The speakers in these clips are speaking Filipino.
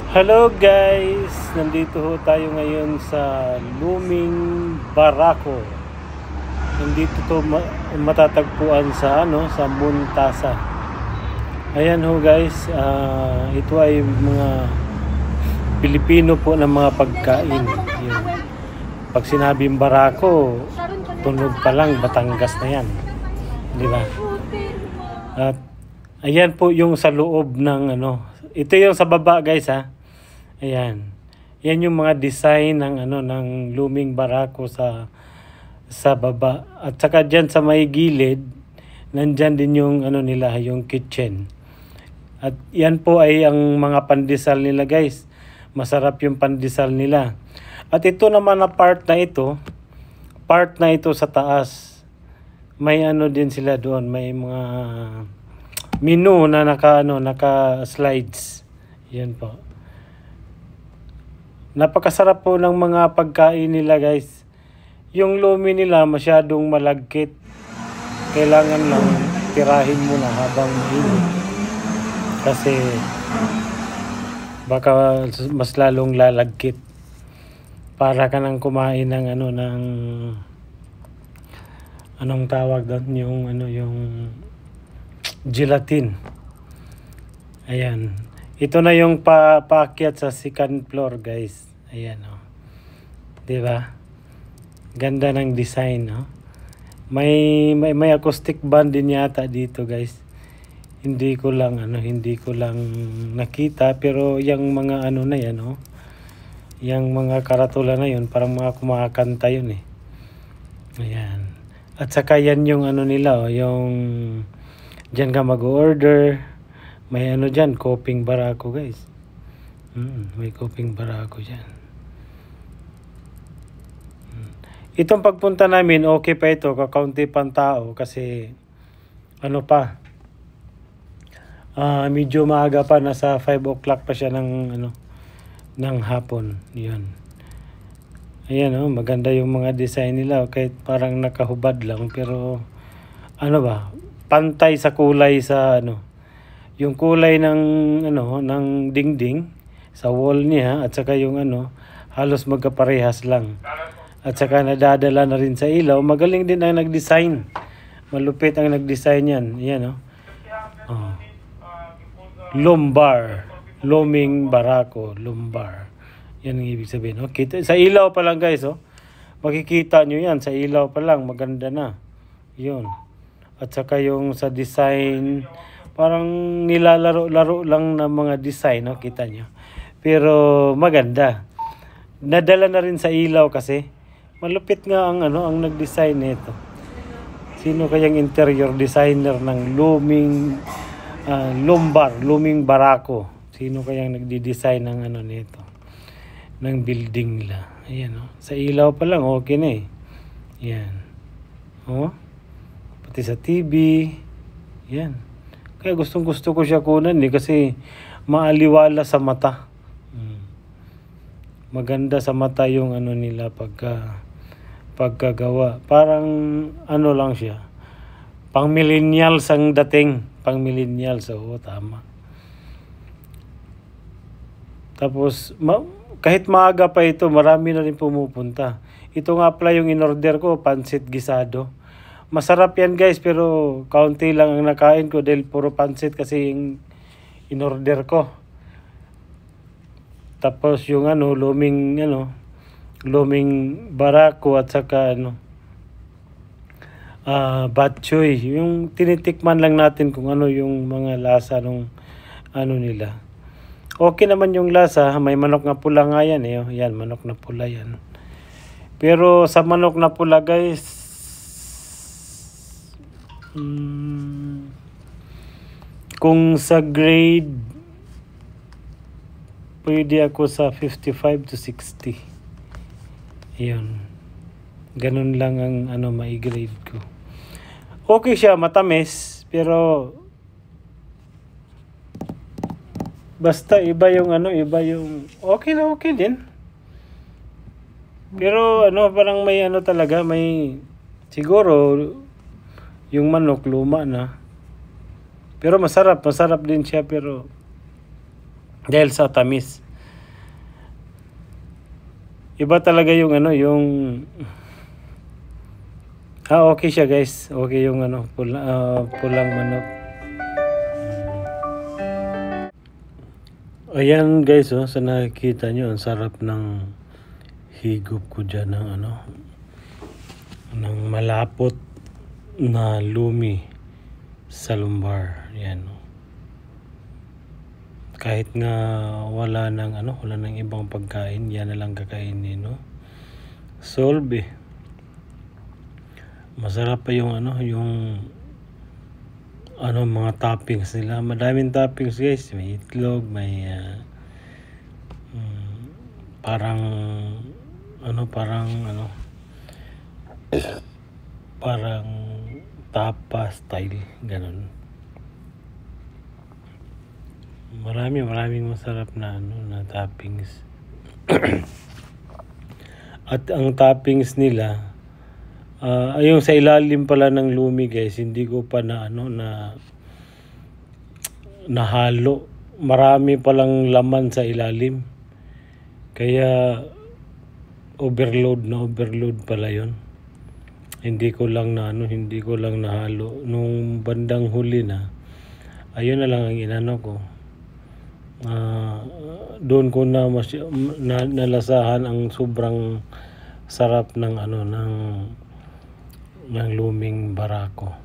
Hello guys! Nandito ho tayo ngayon sa Luming Barako. Nandito to matatagpuan sa sa Montasa. Ayan ho guys, ito ay mga Pilipino po na mga pagkain. Yun. Pag sinabing Barako, tunog pa lang Batangas na yan. Di ba? At ayan po yung sa loob ng ito yung sa baba guys ha. Ayan. Yan yung mga design ng ng Luming Barako sa baba. At saka diyan sa may gilid, nandiyan din yung nila, yung kitchen. At yan po ay ang mga pandesal nila guys. Masarap yung pandesal nila. At ito naman na part na ito sa taas. May din sila doon, may mga menu na naka slides. Yan po. Napakasarap po ng mga pagkain nila guys. Yung lumi nila masyadong malagkit. Kailangan lang tirahin mo na habang mainit. Kasi baka mas lalong lalagkit. Para ka nang kumain ng ng anong tawag doon, yung gelatin. Ayan. Ito na yung paakyat sa second floor guys. Ayan o. Diba? Ganda ng design no. May acoustic band din yata dito guys. Hindi ko lang nakita, pero yung mga na yan no. Yung mga karatula na yun, parang mga kumakanta yun eh. Ayan. At saka yan yung nila yung diyan ka mag-order. May dyan, Koping Barako guys. May Koping Barako dyan. Itong pagpunta namin, okay pa ito, kakaunti pang tao kasi medyo maaga pa, nasa 5 o'clock pa siya ng hapon. Yun. Ayan maganda yung mga design nila, kahit parang nakahubad lang, pero pantay sa kulay sa yung kulay ng ng dingding sa wall niya, at saka yung halos magkaparehas lang. At saka nadadala na rin sa ilaw. Magaling din ang nag-design. Malupit ang nag-design yan. Yan Lumbar. Luming Barako. Lumbar. Yan ang ibig sabihin. Okay. Sa ilaw pa lang guys. Makikita nyo yan. Sa ilaw pa lang. Maganda na. Yun. At saka yung sa design, parang nilalaro-laro lang ng mga design. Kita nyo. Pero maganda. Nadala na rin sa ilaw kasi. Malupit nga ang nag-design nito. Sino kayang interior designer ng Luming Barako? Sino kayang nagdi-design ng nito? Ng building nila. Ayan Sa ilaw pa lang okay na eh. Yan. Pati sa TV. Yan. Kaya gustong-gusto ko siya kunan kasi maaliwala sa mata. Maganda sa mata yung nila pagkagawa. Parang lang siya. Pang millennials ang dating. Pang millennials. Tama. Tapos kahit maaga pa ito, marami na rin pumupunta. Ito nga pala yung in-order ko, pansit gisado. Masarap yan guys, pero kaunti lang ang nakain ko dahil puro pansit kasi yung in-order ko. Tapos yung Luming Barako at saka batchoy. Yung tinitikman lang natin kung yung mga lasa nung nila. Okay naman yung lasa. May manok na pula nga yan eh. Yan, manok na pula yan. Pero sa manok na pula guys, kung sa grade, pwede ako sa 55 to 60. Ayun. Ganun lang ang mai-grade ko. Okay siya, matamis, pero basta iba yung okay na okay din. Pero parang may talaga, may siguro yung manok luma na. Pero masarap din siya, pero dahil sa tamis. Iba talaga yung ano, yung okay siya guys. Okay yung ano, pulang manok. Ayan guys, sa nakikita nyo, ang sarap ng higop ko dyan ng ano, ng malapot na lumi sa lumbar. Yan. Kahit nga wala nang ibang pagkain, yan na lang kakainin, no. Solve. Masarap pa yung mga toppings nila. Madaming toppings guys. May itlog, may parang tapa style, ganun. Maraming masarap na na toppings. At ang toppings nila, yung sa ilalim pala ng lumi guys, hindi ko pa nahalo. Marami palang laman sa ilalim. Kaya overload pala yon. Hindi ko lang nahalo. Nung bandang huli na, ayun na lang ang inano ko. Doon ko nalasahan ang sobrang sarap ng luming barako.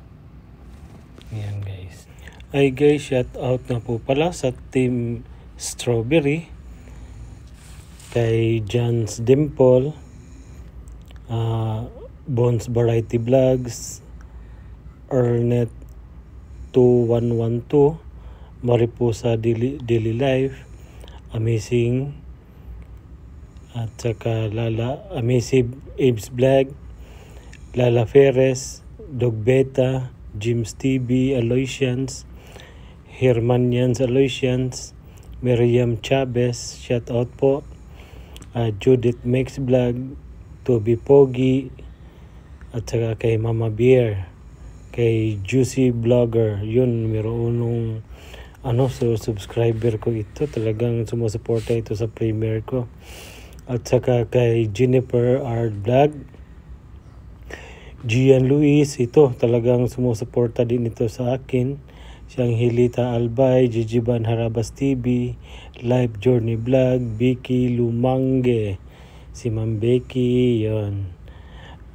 Yan guys. Ay guys, shout out na po pala sa Team Strawberry, kay John's Dimple, Bones Variety Vlogs, Ernet 2112, Mariposa Daily Life, Amazing, at saka Amazing Abe's Vlog, Lala Ferres, Dog Beta, Jims TV, Aloysians, Hermanians Aloysians, Miriam Chavez, shout out po, Judith Makes Vlog, Toby Pogi, at saka kay Mama Bear, kay Juicy Vlogger, yun, mayroon subscriber ko ito, talagang sumusuporta ito sa premiere ko. At saka kay Jennifer Art Vlog, Gian Luis, ito talagang sumusuporta din ito sa akin. Siyang Hilita Albay, Jijiban Harabas TV, Life Journey Vlog, Vicky Lumange, si Ma'am Becky, yon.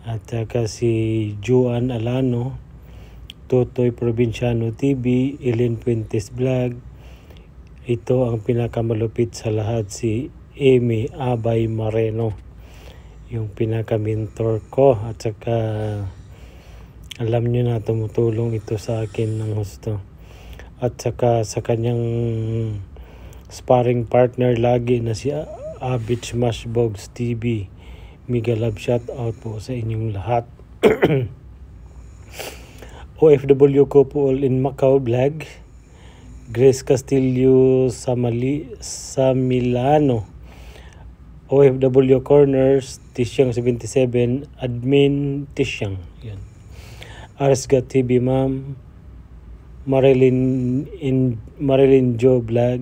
At saka si Juan Alano, Totoy Provinciano TV, Ellen Fuentes Vlog. Ito ang pinakamalupit sa lahat, si Amy Abay Mareno, yung pinaka-mentor ko. At saka alam nyo na, tumutulong ito sa akin ng husto. At saka sa kanyang sparring partner lagi na si Abich Mashbogs TV. Mega love shout out po sa inyong lahat. OFW Couple in Macau Vlog, Grace Castillo sa Milano, OFW Corners, Tisyang 77, Admin Tisyang, yan. Arsga TV Ma'am, Marilyn Jo Vlog,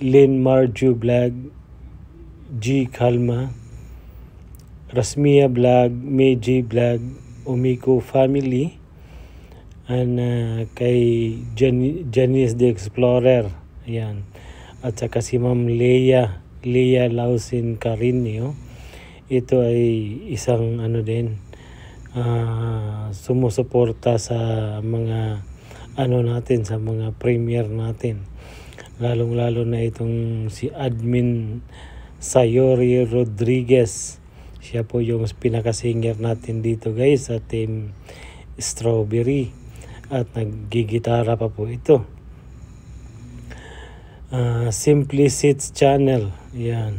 Lynn Marju Vlog, G Kalma, Rasmia Vlog, Meiji Vlog, Umiko Family, and kay Janice the Explorer, ayan. At saka si Ma'am Leia Lausin Carinio, ito ay isang sumusuporta sa mga natin, sa mga premiere natin, lalong-lalo na itong si Admin Sayori Rodriguez. Siya po yung pinaka-singer natin dito guys sa Team Strawberry, at naggigitara pa po ito. Simplicits Channel, yan,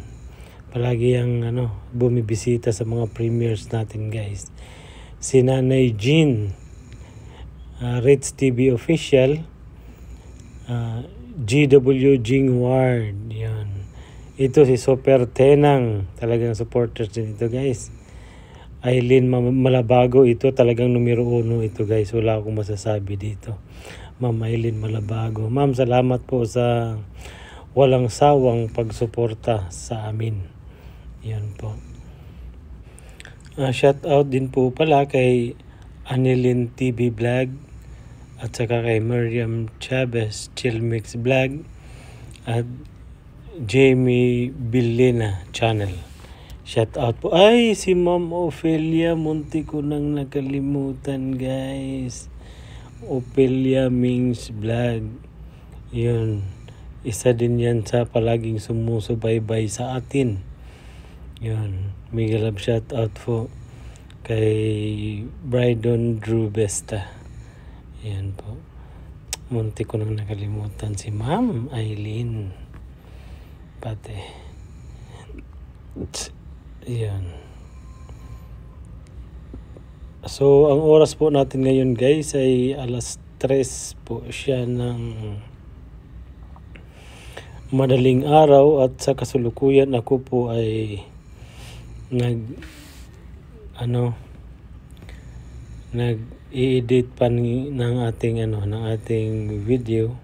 palagi ang bumibisita sa mga premieres natin guys. Si Nanay Jean, Reds TV Official, GW Jing Ward, yan. Ito si Super Tenang, talagang supporters din ito guys. Aileen Malabago, ito talagang numero 1 ito guys, wala akong masasabi dito. Ma'am Aileen Malabago, ma'am, salamat po sa walang sawang pagsuporta sa amin. Yan po. Shout out din po pala kay Anilin TV Vlog at saka kay Miriam Chavez Chill Mix Vlog at Jamie Billena Channel. Shout out po. Ay, si Ma'am Ophelia, munti ko nang nakalimutan guys. Ophelia Mings Vlog. Yun. Isa din yan sa palaging sumusubaybay sa atin. Yun. Mega love shout out po kay Brydon Drew Besta. Yan po. Munti ko nang nakalimutan si Ma'am Eileen. Pati. Yan. So, ang oras po natin ngayon guys ay alas 3 po siya ng madaling araw at sa kasulukuyan ako po ay nag-i-edit pa ng ating video.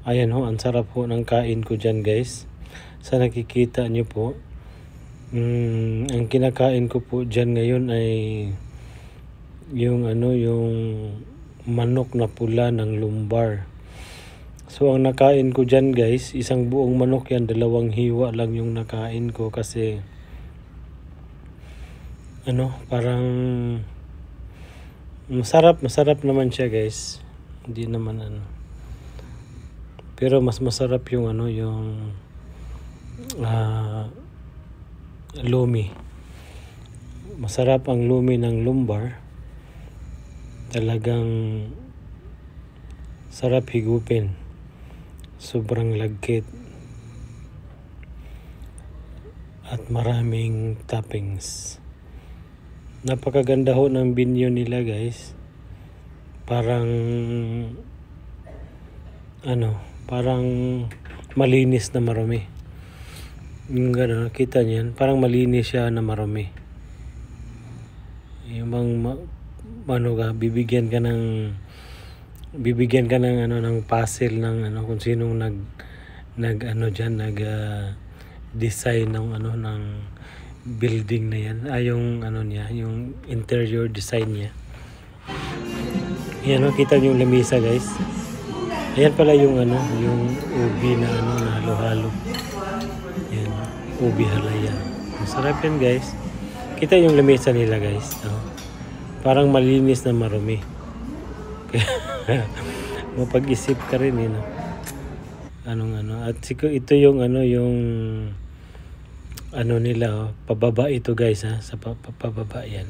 Ayan ho, ang sarap ho ng kain ko dyan guys. Sa nakikita nyo po, ang kinakain ko po dyan ngayon ay yung manok na pula ng lumbar. So ang nakain ko dyan guys, isang buong manok yan, 2 hiwa lang yung nakain ko kasi parang masarap naman siya guys. Hindi naman pero mas masarap yung lumi. Masarap ang lumi ng lumbar. Talagang sarap higupin. Sobrang lagkit. At maraming toppings. Napakaganda ho ng binyo nila guys. Parang malinis na marumi. Yung gano'n, kita niyan, parang malinis siya na marumi. Yung bibigyan ka ng ng puzzle ng kung sinong design ng building na yan. Yung yung interior design niya. Yan kita niyo yung lamisa guys. Ayan pala yung yung ubi na na halo-halo. Yan, ubi halaya. Masarap yan guys. Kita yung lamesa nila guys. Parang malinis na marumi. Mapag-isip ka rin At ito yung yung nila pababa ito guys sa pababa yan.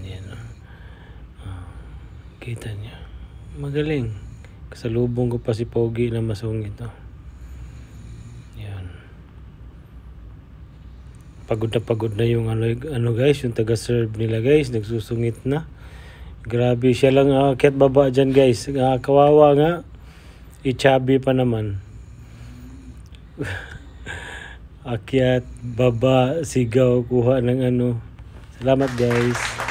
Kita niyo. Magaling. Kasalubong ko pa si Pogi na masungit. Yan. Pagod na yung guys, yung taga-serve nila guys, nagsusungit na. Grabe siya lang akyat baba dyan guys. Kawawa nga. Ichabi pa naman. Akyat, baba, sigaw, kuha ng Salamat guys.